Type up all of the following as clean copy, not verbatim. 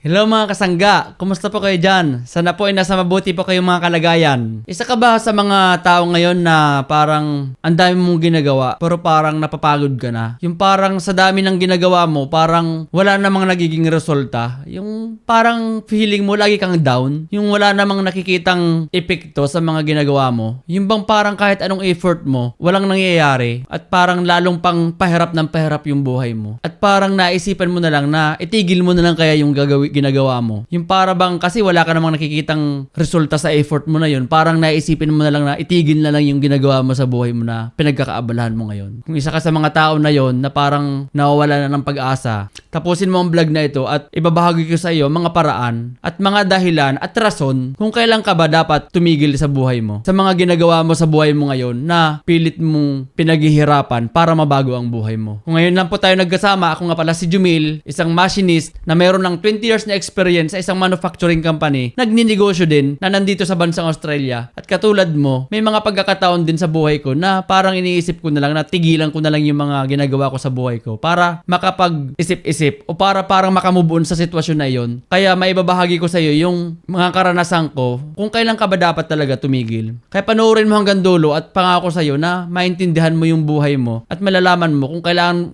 Hello mga kasangga, kumusta po kayo dyan? Sana po ay nasa mabuti po kayong mga kalagayan. Isa ka ba sa mga tao ngayon na parang ang dami mong ginagawa pero parang napapagod ka na? Yung parang sa dami ng ginagawa mo, parang wala namang nagiging resulta. Yung parang feeling mo lagi kang down. Yung wala namang nakikitang epekto sa mga ginagawa mo. Yung bang parang kahit anong effort mo, walang nangyayari. At parang lalong pang pahirap ng pahirap yung buhay mo. At parang naisipan mo na lang na itigil mo na lang kaya yung ginagawa mo. Yung para bang kasi wala ka namang nakikitang resulta sa effort mo na yun, parang naisipin mo na lang na itigil na lang yung ginagawa mo sa buhay mo na pinagkakaabalahan mo ngayon. Kung isa ka sa mga tao na yon na parang nawawala na ng pag-asa, tapusin mo ang vlog na ito at ibabahagi ko sa iyo mga paraan at mga dahilan at rason kung kailan ka ba dapat tumigil sa buhay mo. Sa mga ginagawa mo sa buhay mo ngayon na pilit mong pinaghihirapan para mabago ang buhay mo. Kung ngayon lang po tayo nagkasama, ako nga pala si Jumil, isang machinist na mayroon ng 20 years na experience sa isang manufacturing company, nagninegosyo din na nandito sa bansang Australia. At katulad mo, may mga pagkakataon din sa buhay ko na parang iniisip ko na lang na tigilan ko na lang yung mga ginagawa ko sa buhay ko para makapag-isip-isip o para parang makamove on sa sitwasyon na yon. Kaya maibabahagi ko sa iyo yung mga karanasan ko kung kailan ka ba dapat talaga tumigil. Kaya panoorin mo hanggang dulo at pangako sa iyo na maintindihan mo yung buhay mo at malalaman mo kung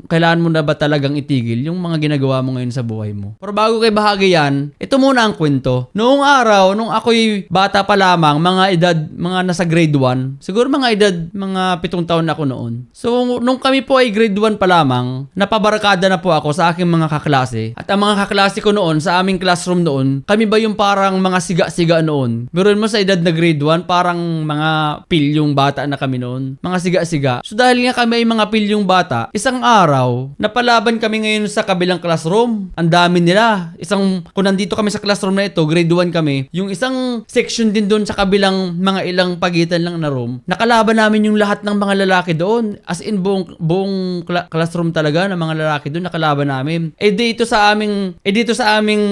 kailangan mo na ba talagang itigil yung mga ginagawa mo ngayon sa buhay mo. Pero bago kay bahagi yan, ito muna ang kwento. Noong araw, nung ako'y bata pa lamang, mga nasa grade 1, siguro mga 7 taon na ako noon. So, nung kami po ay grade 1 pa lamang, napabarkada na po ako sa aking mga kaklase. At ang mga kaklase ko noon, sa aming classroom noon, kami ba yung parang mga siga-siga noon? Biruin mo sa edad na grade 1, parang mga pilyong bata na kami noon. Mga siga-siga. So, dahil nga kami ay mga pilyong bata, isang araw, napalaban kami ngayon sa kabilang classroom. Ang dami nila. Kung nandito kami sa classroom na ito, grade 1 kami, yung isang section din doon sa kabilang mga ilang pagitan lang na room, nakalaban namin yung lahat ng mga lalaki doon. As in, buong classroom talaga ng mga lalaki doon, nakalaban namin. Dito sa aming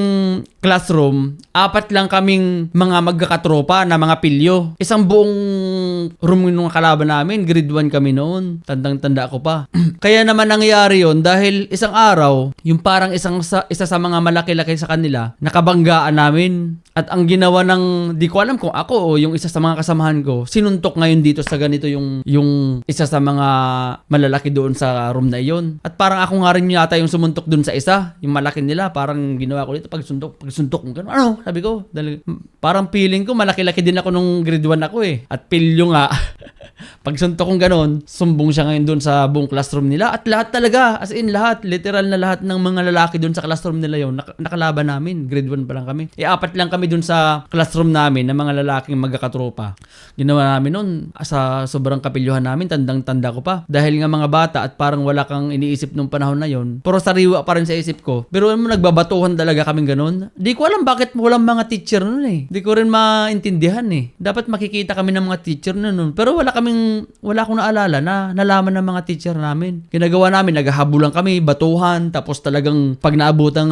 classroom, 4 lang kaming mga magkakatropa na mga pilyo. Isang buong room yung nakalaban namin, grade 1 kami noon. Tandang-tanda ko pa. Kaya naman nangyari yon dahil isang araw, yung parang isa sa mga malaki-laki sa kanila, nakabanggaan namin. At ang ginawa ng, di ko alam kung ako o yung isa sa mga kasamahan ko, sinuntok ngayon dito sa ganito yung isa sa mga malalaki doon sa room na iyon. At parang ako nga rin yata yung sumuntok doon sa isa, yung malaki nila, parang ginawa ko dito, pagsuntok mo, gano'n, ano, sabi ko, parang feeling ko, malaki-laki din ako nung grade 1 ako eh. At pilyo nga, pagsuntok kong gano'n, sumbong siya ngayon doon sa buong classroom nila. At lahat talaga, as in lahat, literal na lahat ng mga lalaki doon sa classroom nila yun, nakalaban namin. Grade 1 pa lang kami. 4 lang kami doon sa classroom namin ng mga lalaking magkakatropa. Ginawa namin noon sa sobrang kapilyuhan namin, tandang-tanda ko pa. Dahil nga mga bata at parang wala kang iniisip nung panahon na yon. Pero sariwa pa rin sa isip ko. Pero nagbabatuhan talaga kaming ganun. Di ko alam bakit walang mga teacher noon eh. Di ko rin maintindihan eh. Dapat makikita kami ng mga teacher noon. Pero wala akong naalala na nalaman ng mga teacher namin. Ginagawa namin, naghahabulan kami, batuhan, tapos talagang pag naabutan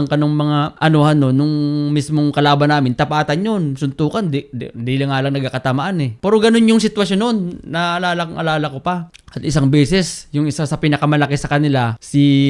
ka ng mga anuhan no, nung mismong kalaban namin, tapatan yun, suntukan, di lang nga lang nagkakatamaan eh. Pero ganun yung sitwasyon noon, naalala ko pa. At isang beses, yung isa sa pinakamalaki sa kanila,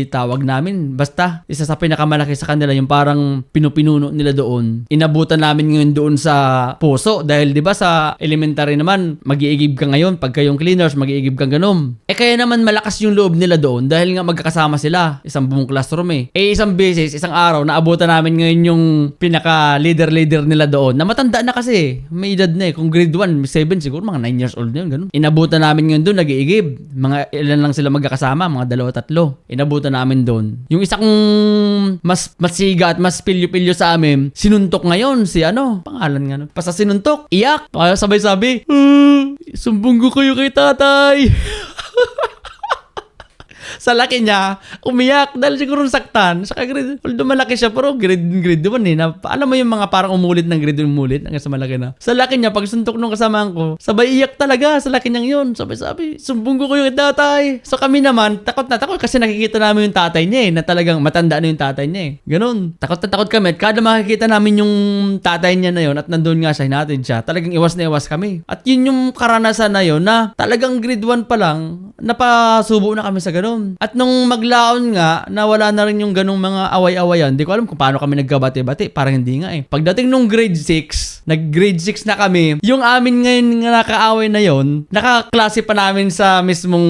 tawag namin, basta, isa sa pinakamalaki sa kanila, yung parang pinupinuno nila doon. Inabutan namin ngayon doon sa puso, dahil di ba sa elementary naman, mag-iigib ka ngayon, pag kayong cleaners, mag-iigib kang ganom. Kaya naman malakas yung loob nila doon, dahil nga magkakasama sila, isang buong classroom eh. Isang beses, isang araw, naabutan namin ngayon yung pinaka-leader nila doon, na matanda na kasi, may edad na eh, kung grade 1, 7 siguro, mga 9 years old na yun, ganun. Inabutan namin ngayon doon, nag-iigib. Mga ilan lang sila magkakasama, mga 2-3. Inabutan namin doon. Yung isa kong mas siga at mas pilyo-pilyo sa amin, sinuntok ngayon si pangalan nga. Basta sinuntok, iyak. Kaya sabay-sabi, sumbong ko kayo kay tatay. Sa laki niya, umiyak dahil siguro saktan. Saka although malaki siya, pero grade 1 eh. Alam mo yung mga parang umulit ng grade 1 umulit hanggang sa malaki na. Sa laki niya, pag suntok nung kasamahan ko, sabay iyak talaga sa laki niyang yun. Sabay-sabi, sumbong ko yung tatay. So kami naman, takot na takot kasi nakikita namin yung tatay niya eh, na talagang matanda na yung tatay niya eh. Ganun. Takot na takot kami at kada makikita namin yung tatay niya na yun at nandun nga siya, hinatid siya, talagang iwas na iwas kami. At yun yung karanasan na yun na talagang grade 1 pa lang, napasubo na kami sa ganun. noon. At nung maglaon nga, nawala na rin yung ganung mga away-awayan. Di ko alam kung paano kami nagkabati-bati. Parang hindi nga eh. Pagdating nung grade 6, nag-grade 6 na kami, yung amin ngayon nga nakaaway na yon, nakaklase pa namin sa mismong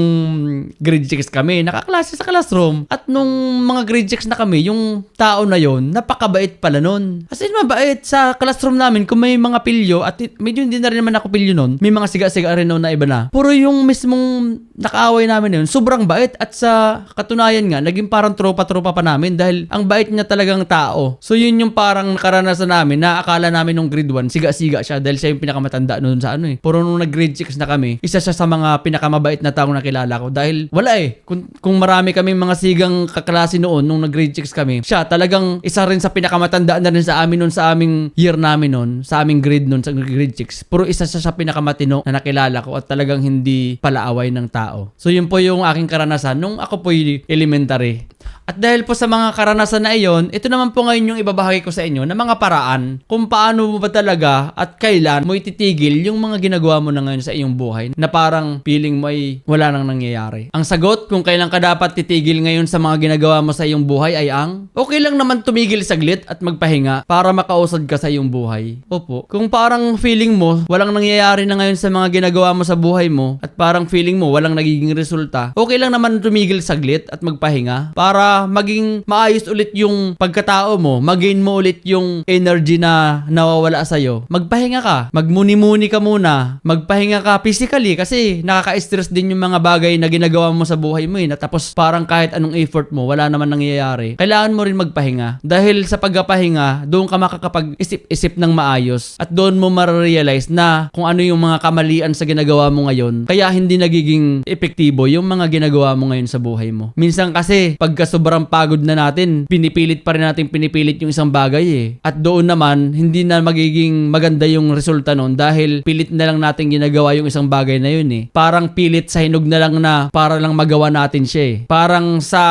grade 6 kami. Nakaklase sa classroom. At nung mga grade 6 na kami, yung tao na yon, napakabait pala nun. As in, mabait. Sa classroom namin, kung may mga pilyo, at medyo hindi na rin naman ako pilyo nun, may mga siga-siga rin noon na iba na. Puro yung mismong nakaaway namin yun, sobrang bait. At sa katunayan nga, naging parang tropa-tropa pa namin dahil ang bait niya talagang tao. So yun yung parang karanasan namin na akala namin nung grade 1, siga-siga siya dahil siya yung pinakamatanda noon sa ano eh. Puro nung nag-grade 6 na kami, isa siya sa mga pinakamabait na taong nakilala ko dahil wala eh. Kung marami kaming mga sigang kaklase noon nung nag-grade 6 kami, siya talagang isa rin sa pinakamatanda na rin sa amin noon, sa aming year namin noon, sa aming grade noon sa grade 6. Puro isa siya sa pinakamatino na nakilala ko at talagang hindi palaaway ng tao. So yun po yung aking karanasan nung ako po yung elementary. At dahil po sa mga karanasan na iyon, ito naman po ngayon yung ibabahagi ko sa inyo na mga paraan kung paano mo ba talaga at kailan mo ititigil yung mga ginagawa mo na ngayon sa iyong buhay na parang feeling mo ay wala nang nangyayari. Ang sagot kung kailan ka dapat titigil ngayon sa mga ginagawa mo sa iyong buhay ay ang okay lang naman tumigil saglit at magpahinga para makausad ka sa iyong buhay. Opo. Kung parang feeling mo walang nangyayari na ngayon sa mga ginagawa mo sa buhay mo at parang feeling mo walang nagiging resulta, okay lang naman tumigil saglit at magpahinga para maging maayos ulit yung pagkatao mo, magain mo ulit yung energy na nawawala sa'yo. Magpahinga ka, magmuni-muni ka muna, magpahinga ka physically kasi nakaka-stress din yung mga bagay na ginagawa mo sa buhay mo eh, na tapos parang kahit anong effort mo, wala naman nangyayari. Kailangan mo rin magpahinga dahil sa pagpapahinga, doon ka makakapag-isip-isip ng maayos at doon mo ma-realize na kung ano yung mga kamalian sa ginagawa mo ngayon, kaya hindi nagiging epektibo yung mga ginagawa mo ngayon sa buhay mo. Minsan kasi, pagka sobrang pagod na natin, pinipilit yung isang bagay eh. At doon naman, hindi na magiging maganda yung resulta nun dahil pilit na lang natin ginagawa yung isang bagay na yun eh. Parang pilit sa hinog na lang na para lang magawa natin siya eh. Parang sa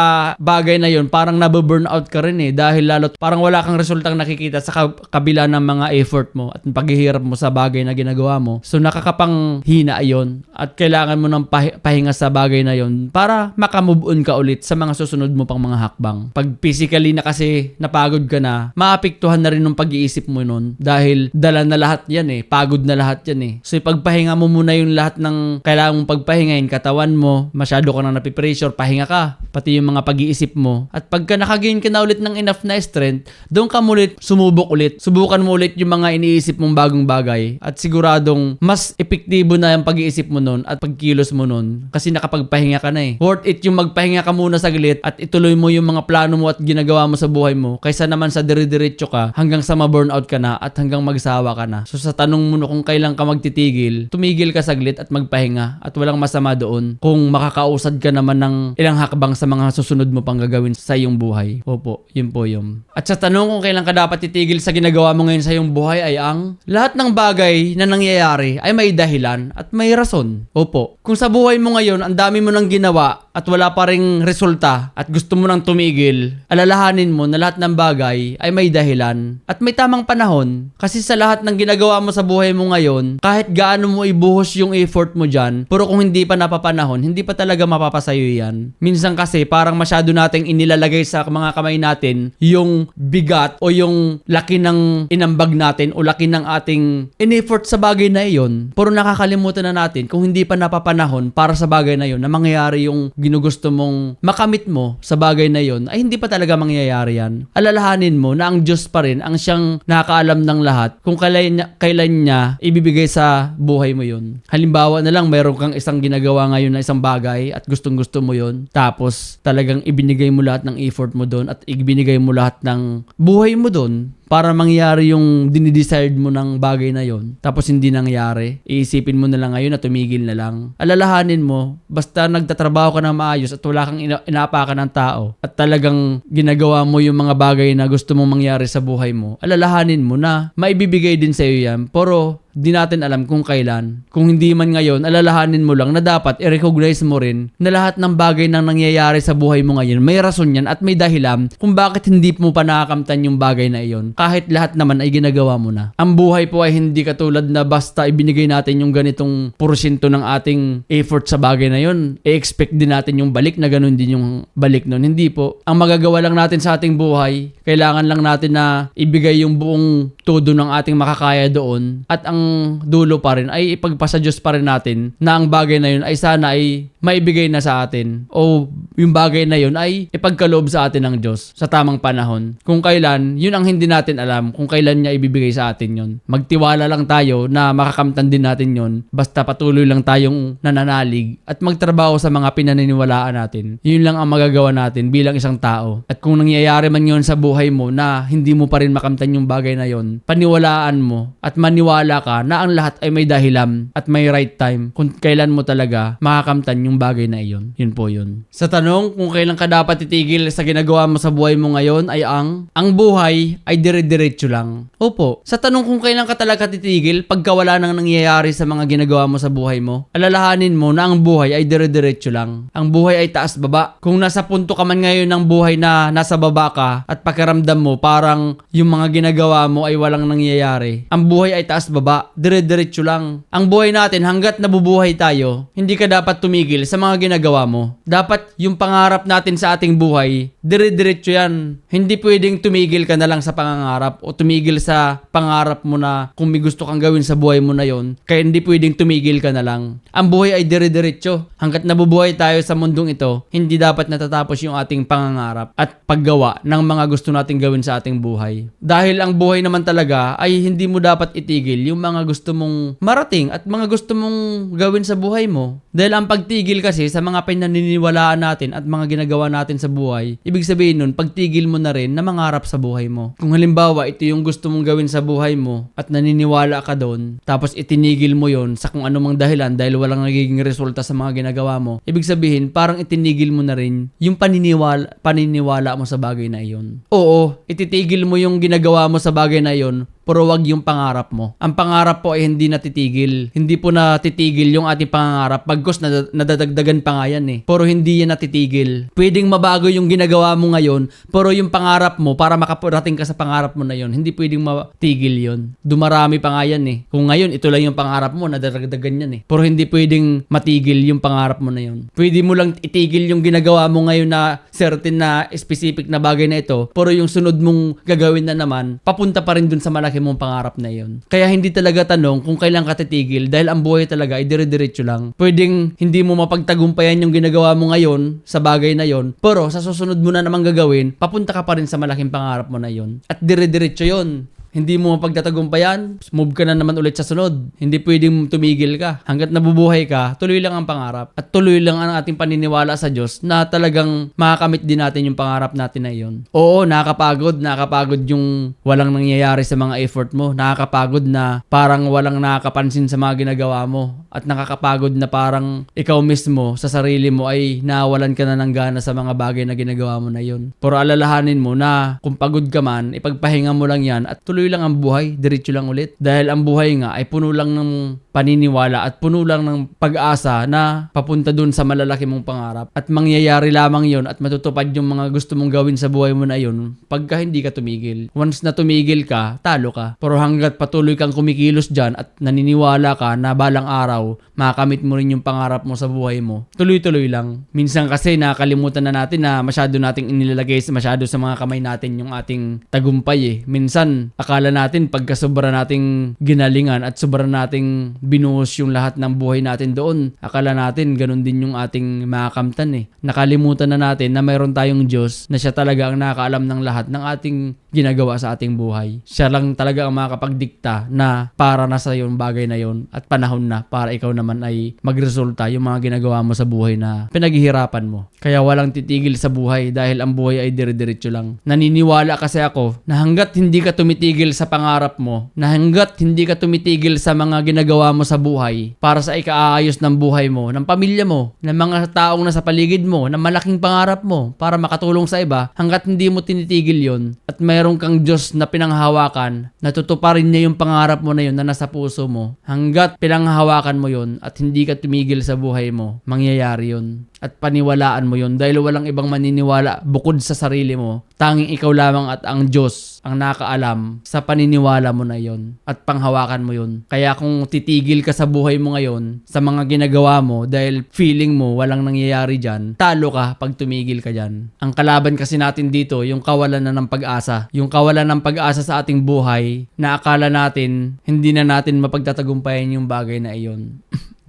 bagay na yun, parang nababurnout ka rin eh dahil lalo't parang wala kang resultang nakikita sa kabila ng mga effort mo at paghihirap mo sa bagay na ginagawa mo. So nakakapanghina yun at kailangan mo ng pahinga sa bagay na yun para makamove on ka ulit sa mga susunod mo pang mga hakbang. Pag physically na kasi napagod ka na, maapektuhan na rin ng pag-iisip mo nun dahil dala na lahat yan eh. Pagod na lahat yan eh. So ipagpahinga mo muna yung lahat ng kailangan mong pagpahingahin, katawan mo, masyado ka nang napipressure, pahinga ka, pati yung mga pag-iisip mo. At pagka nakagain ka na ulit ng enough na strength, doon ka ulit sumubok ulit. Subukan mo ulit yung mga iniisip mong bagong bagay at siguradong mas epektibo na yung pag-iisip mo nun at pagkilos mo nun kasi nakapagpahinga ka na eh. Worth it yung magpahinga ka muna saglit at ituloy mo yung mga plano mo at ginagawa mo sa buhay mo kaysa naman sa dire-diretso ka hanggang sa ma-burnout ka na at hanggang magsawa ka na. So sa tanong mo kung kailan ka magtitigil, tumigil ka saglit at magpahinga at walang masama doon kung makakausad ka naman ng ilang hakbang sa mga susunod mo pang gagawin sa iyong buhay. Opo, yun po yun. At sa tanong kung kailan ka dapat titigil sa ginagawa mo ngayon sa iyong buhay ay ang lahat ng bagay na nangyayari ay may dahilan at may rason. Opo. Kung sa buhay mo ngayon ang dami mo nang ginawa at wala pa ring resulta at gusto mo nang tumigil, alalahanin mo na lahat ng bagay ay may dahilan at may tamang panahon kasi sa lahat ng ginagawa mo sa buhay mo ngayon, kahit gaano mo ibuhos yung effort mo dyan, pero kung hindi pa napapanahon, hindi pa talaga mapapasayo yan. Minsan kasi parang masyado nating inilalagay sa mga kamay natin yung bigat o yung laki ng inambag natin o laki ng ating in-effort sa bagay na iyon, pero nakakalimutan na natin kung hindi pa napapanahon para sa bagay na yun na mangyayari yung ginugusto mong makamit mo sa bagay na yon ay hindi pa talaga mangyayari yan. Alalahanin mo na ang Diyos pa rin ang siyang nakakaalam ng lahat kung kailan niya ibibigay sa buhay mo yun. Halimbawa na lang mayroon kang isang ginagawa ngayon na isang bagay at gustong gusto mo yon, tapos talagang ibinigay mo lahat ng effort mo doon at ibinigay mo lahat ng buhay mo doon para mangyari yung dinidesired mo ng bagay na yon, tapos hindi nangyari, iisipin mo na lang ngayon na tumigil na lang. Alalahanin mo, basta nagtatrabaho ka na maayos at wala kang inaapakan ng tao at talagang ginagawa mo yung mga bagay na gusto mong mangyari sa buhay mo, alalahanin mo na maibibigay din sa iyo yan, pero di natin alam kung kailan. Kung hindi man ngayon, alalahanin mo lang na dapat i-recognize mo rin na lahat ng bagay na nangyayari sa buhay mo ngayon, may rason yan at may dahilan kung bakit hindi mo pa nakakamtan yung bagay na iyon. Kahit lahat naman ay ginagawa mo na. Ang buhay po ay hindi katulad na basta ibinigay natin yung ganitong porsyento ng ating effort sa bagay na yun, i-expect din natin yung balik na ganun din yung balik nun. Hindi po. Ang magagawa lang natin sa ating buhay, kailangan lang natin na ibigay yung buong todo ng ating makakaya doon at ang dulo pa rin ay ipagpasa Diyos pa rin natin na ang bagay na yun ay sana ay maibigay na sa atin o yung bagay na yun ay ipagkaloob sa atin ng Diyos sa tamang panahon. Kung kailan, yun ang hindi natin alam kung kailan niya ibibigay sa atin yun. Magtiwala lang tayo na makakamtan din natin yun basta patuloy lang tayong nananalig at magtrabaho sa mga pinaniniwalaan natin. Yun lang ang magagawa natin bilang isang tao. At kung nangyayari man yun sa buhay mo na hindi mo pa rin makamtan yung bagay na yun, paniwalaan mo at maniwala ka na ang lahat ay may dahilan at may right time kung kailan mo talaga makakamtan yung bagay na iyon. Yun po yun. Sa tanong kung kailan ka dapat titigil sa ginagawa mo sa buhay mo ngayon ay ang buhay ay dire-diretso lang. Opo. Sa tanong kung kailan ka talaga titigil pagka wala nang nangyayari sa mga ginagawa mo sa buhay mo, alalahanin mo na ang buhay ay dire-diretso lang. Ang buhay ay taas-baba. Kung nasa punto ka man ngayon ng buhay na nasa baba ka at pakiramdam mo parang yung mga ginagawa mo ay walang nangyayari. Ang buhay ay taas-baba. Dire-diretso lang. Ang buhay natin hanggat nabubuhay tayo, hindi ka dapat tumigil sa mga ginagawa mo. Dapat yung pangarap natin sa ating buhay, dire-diretso yan. Hindi pwedeng tumigil ka na lang sa pangangarap o tumigil sa pangarap mo na kung may gusto kang gawin sa buhay mo na yon. Kaya hindi pwedeng tumigil ka na lang. Ang buhay ay dire-diretso. Hanggat nabubuhay tayo sa mundong ito, hindi dapat natatapos yung ating pangangarap at paggawa ng mga gusto nating gawin sa ating buhay. Dahil ang buhay naman talaga ay hindi mo dapat itigil yung mga gusto mong marating at mga gusto mong gawin sa buhay mo. Dahil ang pagtigil kasi sa mga pinaniniwalaan natin at mga ginagawa natin sa buhay, ibig sabihin nun, pagtigil mo na rin na mangarap sa buhay mo. Kung halimbawa, ito yung gusto mong gawin sa buhay mo at naniniwala ka doon, tapos itinigil mo yon sa kung anumang dahilan dahil walang nagiging resulta sa mga ginagawa mo, ibig sabihin, parang itinigil mo na rin yung paniniwala mo sa bagay na iyon. Oo, ititigil mo yung ginagawa mo sa bagay na iyon, pero wag yung pangarap mo. Ang pangarap po ay hindi natitigil. Hindi po natitigil yung ating pangarap. Pagkos nadadagdagan pa nga yan eh. Pero hindi yan natitigil. Pwedeng mabago yung ginagawa mo ngayon, pero yung pangarap mo, para makaparating ka sa pangarap mo na yon, hindi pwedeng matigil yon. Dumarami pa nga yan eh. Kung ngayon, ito lang yung pangarap mo, nadadagdagan yan eh. Pero hindi pwedeng matigil yung pangarap mo na yon. Pwede mo lang itigil yung ginagawa mo ngayon na certain na specific na bagay na ito, pero yung sunod mong gagawin na naman, papunta pa rin dun sa malaki mong pangarap na yon. Kaya hindi talaga tanong kung kailan ka titigil dahil ang buhay talaga ay dire-diretso lang. Pwedeng hindi mo mapagtagumpayan yung ginagawa mo ngayon sa bagay na yon, pero sa susunod mo na namang gagawin, papunta ka pa rin sa malaking pangarap mo na yon. At dire-diretso yon. Hindi mo mapagtatagumpayan, move ka na naman ulit sa sunod. Hindi pwedeng tumigil ka. Hanggat nabubuhay ka, tuloy lang ang pangarap. At tuloy lang ang ating paniniwala sa Diyos na talagang makakamit din natin yung pangarap natin na yun. Oo, nakakapagod yung walang nangyayari sa mga effort mo. Nakakapagod na parang walang nakakapansin sa mga ginagawa mo. At nakakapagod na parang ikaw mismo sa sarili mo ay nawalan ka na ng gana sa mga bagay na ginagawa mo na yun. Pero alalahanin mo na kung pagod ka man, ipagpahinga mo lang yan at tuloy lang ang buhay, diretso lang ulit. Dahil ang buhay nga ay puno lang ng paniniwala at puno lang ng pag-asa na papunta dun sa malalaki mong pangarap. At mangyayari lamang yon at matutupad yung mga gusto mong gawin sa buhay mo na yun pagka hindi ka tumigil. Once na tumigil ka, talo ka. Pero hanggat patuloy kang kumikilos dyan at naniniwala ka na balang araw, makakamit mo rin yung pangarap mo sa buhay mo, tuloy-tuloy lang. Minsan kasi nakakalimutan na natin na masyado nating inilalagay masyado sa mga kamay natin yung ating tagumpay eh. Minsan, akala natin pagka sobra nating ginalingan at sobra nating binuhos yung lahat ng buhay natin doon, akala natin ganun din yung ating makakamtan eh. Nakalimutan na natin na mayroon tayong Diyos na siya talaga ang nakakaalam ng lahat ng ating ginagawa sa ating buhay. Siya lang talaga ang makakapagdikta na para na sa yung bagay na yon at panahon na para ikaw naman ay magresulta yung mga ginagawa mo sa buhay na pinaghihirapan mo. Kaya walang titigil sa buhay dahil ang buhay ay dire-diretso lang. Naniniwala kasi ako na hanggat hindi ka tumitigil tumitigil sa pangarap mo, na hanggat hindi ka tumitigil sa mga ginagawa mo sa buhay para sa ikaayos ng buhay mo, ng pamilya mo, ng mga taong nasa paligid mo, ng malaking pangarap mo para makatulong sa iba, hanggat hindi mo tinitigil yon at mayroon kang Diyos na pinanghahawakan, natutuparin niya yung pangarap mo na yun na nasa puso mo. Hanggat pinanghahawakan mo yon at hindi ka tumigil sa buhay mo, mangyayari yun. At paniwalaan mo yun dahil walang ibang maniniwala bukod sa sarili mo. Tanging ikaw lamang at ang Diyos ang nakaalam sa paniniwala mo na yon at panghawakan mo yun. Kaya kung titigil ka sa buhay mo ngayon, sa mga ginagawa mo dahil feeling mo walang nangyayari dyan, talo ka pag tumigil ka dyan. Ang kalaban kasi natin dito, yung kawalan na ng pag-asa. Yung kawalan ng pag-asa sa ating buhay na akala natin hindi na natin mapagtatagumpayan yung bagay na iyon.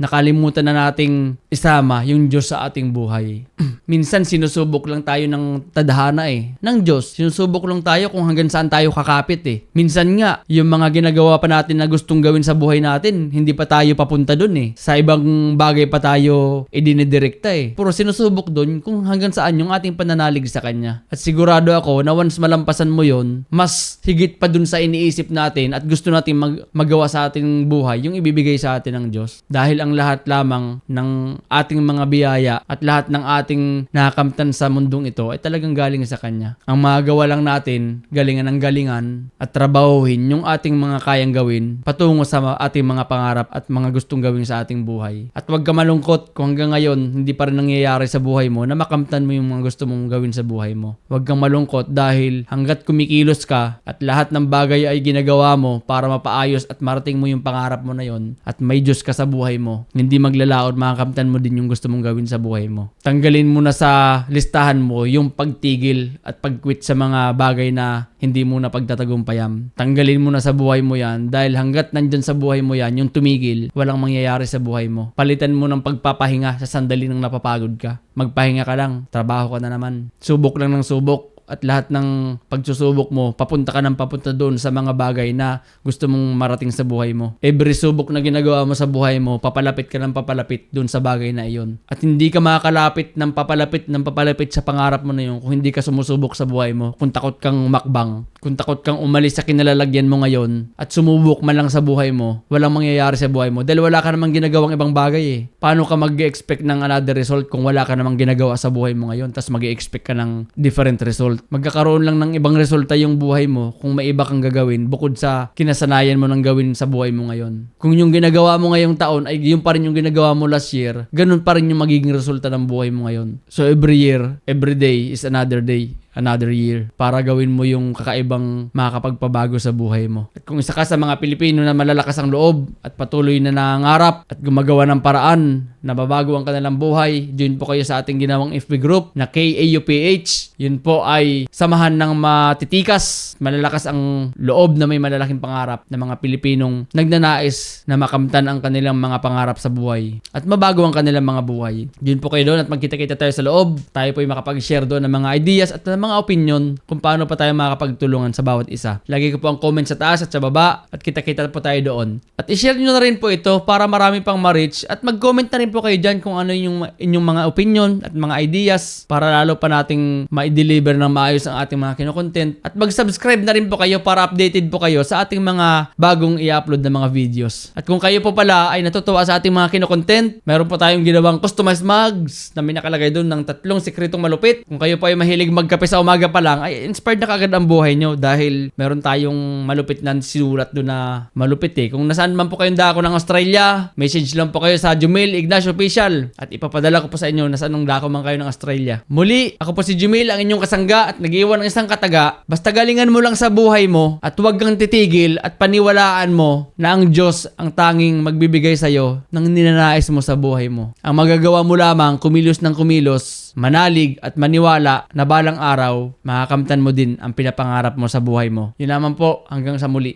Nakalimutan na nating isama yung Diyos sa ating buhay. Minsan sinusubok lang tayo ng tadhana ng Diyos. Sinusubok lang tayo kung hanggang saan tayo kakapit Minsan nga, yung mga ginagawa pa natin na gustong gawin sa buhay natin, hindi pa tayo papunta dun Sa ibang bagay pa tayo idinidirekta Puro sinusubok dun kung hanggang saan yung ating pananalig sa Kanya. At sigurado ako na once malampasan mo yon, mas higit pa dun sa iniisip natin at gusto natin magawa sa ating buhay, yung ibibigay sa atin ng Diyos. Dahil ang lahat lamang ng ating mga biyaya at lahat ng ating nakakamtan sa mundong ito ay talagang galing sa Kanya. Ang magagawa lang natin, galingan ng galingan at trabahuhin yung ating mga kayang gawin patungo sa ating mga pangarap at mga gustong gawin sa ating buhay. At huwag ka malungkot kung hanggang ngayon hindi pa rin nangyayari sa buhay mo na makamtan mo yung mga gusto mong gawin sa buhay mo. Huwag kang malungkot dahil hanggat kumikilos ka at lahat ng bagay ay ginagawa mo para mapaayos at marating mo yung pangarap mo na yon at may Diyos ka sa buhay mo, hindi maglalaon, makakamtan mo din yung gusto mong gawin sa buhay mo. Tanggalin mo na sa listahan mo yung pagtigil at pag-quit sa mga bagay na hindi mo na pagtatagumpayan. Tanggalin mo na sa buhay mo yan dahil hanggat nandyan sa buhay mo yan, yung tumigil, walang mangyayari sa buhay mo. Palitan mo ng pagpapahinga sa sandali nang napapagod ka. Magpahinga ka lang, trabaho ka na naman. Subok lang ng subok. At lahat ng pagsusubok mo, papunta ka ng papunta doon sa mga bagay na gusto mong marating sa buhay mo. Every subok na ginagawa mo sa buhay mo, papalapit ka ng papalapit doon sa bagay na iyon. At hindi ka makakalapit ng papalapit sa pangarap mo na yun kung hindi ka sumusubok sa buhay mo. Kung takot kang umakbang, kung takot kang umalis sa kinalalagyan mo ngayon at sumubok man lang sa buhay mo, walang mangyayari sa buhay mo dahil wala ka namang ginagawang ibang bagay Paano ka mag-expect ng another result kung wala ka namang ginagawa sa buhay mo ngayon tapos mag-expect ka ng different result? Magkakaroon lang ng ibang resulta yung buhay mo kung may iba kang gagawin bukod sa kinasanayan mo ng gawin sa buhay mo ngayon. Kung yung ginagawa mo ngayong taon ay yung pa rin yung ginagawa mo last year, ganun pa rin yung magiging resulta ng buhay mo ngayon. So every year, every day is another day, another year para gawin mo yung kakaibang makakapagpabago sa buhay mo. At kung isa ka sa mga Pilipino na malalakas ang loob at patuloy na nangangarap at gumagawa ng paraan na babago ang kanilang buhay, join po kayo sa ating ginawang FB group na KAUPH. Yun po ay samahan ng matitikas, malalakas ang loob na may malalaking pangarap na mga Pilipinong nagnanais na makamtan ang kanilang mga pangarap sa buhay at mabago ang kanilang mga buhay. Join po kayo doon at magkita-kita tayo sa loob. Tayo po ay makapag-share doon ng mga ideas at mga opinion kung paano pa tayo makakapagtulungan sa bawat isa. Lagi ko po ang comment sa taas at sa baba at kita-kita po tayo doon. At i-share nyo na rin po ito para marami pang ma-reach at mag-comment na rin po kayo dyan kung ano yung inyong mga opinion at mga ideas para lalo pa nating ma-deliver ng maayos ang ating mga kinokontent. At mag-subscribe na rin po kayo para updated po kayo sa ating mga bagong i-upload na mga videos. At kung kayo po pala ay natutuwa sa ating mga kinokontent, meron po tayong ginawang customized mugs na may nakalagay doon ng 3 sikretong malupit. Kung kayo po ay mahilig magkape sa umaga pa lang, ay inspired na kagad ang buhay nyo dahil meron tayong malupit na sinulat doon na malupit Kung nasaan man po kayong dako ng Australia, message lang po kayo sa Jumel Ignacio Official at ipapadala ko po sa inyo nasaan ng dako man kayo ng Australia. Muli, ako po si Jumel, ang inyong kasangga at nag-iwan ng isang kataga. Basta galingan mo lang sa buhay mo at huwag kang titigil at paniwalaan mo na ang Diyos ang tanging magbibigay sa'yo ng ninanais mo sa buhay mo. Ang magagawa mo lamang kumilos ng kumilos, manalig at maniwala na balang araw, makakamtan mo din ang pinapangarap mo sa buhay mo. Yun naman po, hanggang sa muli.